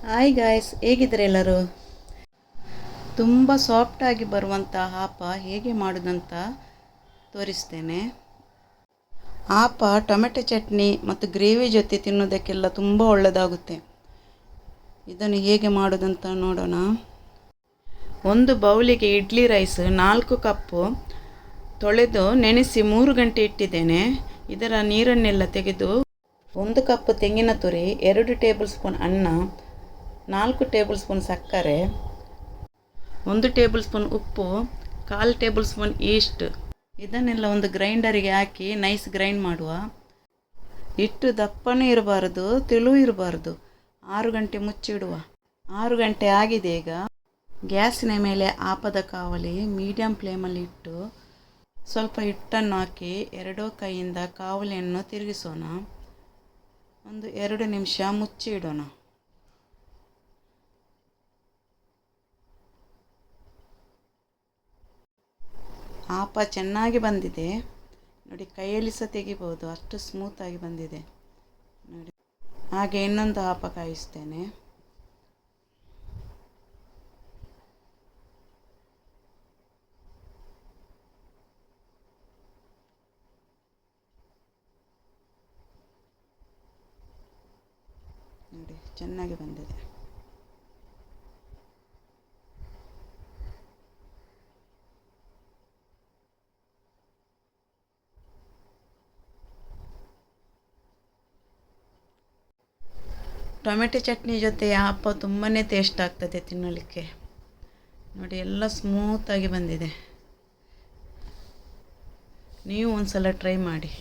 Hi guys, ಹೇಗಿದ್ದಾರೆ ಎಲ್ಲರೂ? ತುಂಬ ಸಾಫ್ಟಾಗಿ ಬರುವಂಥ ಆಪ ಹೇಗೆ ಮಾಡೋದಂತ ತೋರಿಸ್ತೇನೆ. ಆಪ ಟೊಮೆಟೊ ಚಟ್ನಿ ಮತ್ತು ಗ್ರೇವಿ ಜೊತೆ ತಿನ್ನೋದಕ್ಕೆಲ್ಲ ತುಂಬ ಒಳ್ಳೆಯದಾಗುತ್ತೆ. ಇದನ್ನು ಹೇಗೆ ಮಾಡೋದಂತ ನೋಡೋಣ. ಒಂದು ಬೌಲಿಗೆ ಇಡ್ಲಿ ರೈಸ್ 4 ಕಪ್ಪು ತೊಳೆದು ನೆನೆಸಿ 3 ಗಂಟೆ ಇಟ್ಟಿದ್ದೇನೆ. ಇದರ ನೀರನ್ನೆಲ್ಲ ತೆಗೆದು 1 ಕಪ್ ತೆಂಗಿನ ತುರಿ, 2 ಟೇಬಲ್ ಸ್ಪೂನ್ ಅನ್ನ, 4 ಟೇಬಲ್ ಸ್ಪೂನ್ ಸಕ್ಕರೆ, 1 ಟೇಬಲ್ ಸ್ಪೂನ್ ಉಪ್ಪು, 1/4 ಟೇಬಲ್ ಸ್ಪೂನ್ ಈಸ್ಟ್ ಇದನ್ನೆಲ್ಲ ಒಂದು ಗ್ರೈಂಡರಿಗೆ ಹಾಕಿ ನೈಸ್ ಗ್ರೈಂಡ್ ಮಾಡುವ. ಹಿಟ್ಟು ದಪ್ಪನೂ ಇರಬಾರ್ದು, ತೆಳು ಇರಬಾರ್ದು. 6 ಗಂಟೆ ಮುಚ್ಚಿಡುವ. 6 ಗಂಟೆ ಆಗಿದೆ. ಈಗ ಗ್ಯಾಸಿನ ಮೇಲೆ ಆಪದ ಕಾವಲಿ ಮೀಡಿಯಂ ಫ್ಲೇಮಲ್ಲಿ ಇಟ್ಟು ಸ್ವಲ್ಪ ಹಿಟ್ಟನ್ನು ಹಾಕಿ 2 ಕೈಯಿಂದ ಕಾವಲಿಯನ್ನು ತಿರುಗಿಸೋಣ. ಒಂದು 2 ನಿಮಿಷ ಮುಚ್ಚಿ ಇಡೋಣ. ಆಪ ಚೆನ್ನಾಗಿ ಬಂದಿದೆ ನೋಡಿ, ಕೈಯಲ್ಲಿ ಸಹ ತೆಗಿಬೋದು, ಅಷ್ಟು ಸ್ಮೂತಾಗಿ ಬಂದಿದೆ ನೋಡಿ. ಹಾಗೆ ಇನ್ನೊಂದು ಆಪ ಕಾಯಿಸ್ತೇನೆ. ನೋಡಿ, ಚೆನ್ನಾಗಿ ಬಂದಿದೆ. ಟೊಮೆಟೊ ಚಟ್ನಿ ಜೊತೆ ಆಪ ತುಂಬಾ ಟೇಸ್ಟ್ ಆಗ್ತದೆ ತಿನ್ನಲಿಕ್ಕೆ. ನೋಡಿ, ಎಲ್ಲ ಸ್ಮೂತಾಗಿ ಬಂದಿದೆ. ನೀವು ಒಂದು ಸಲ ಟ್ರೈ ಮಾಡಿ.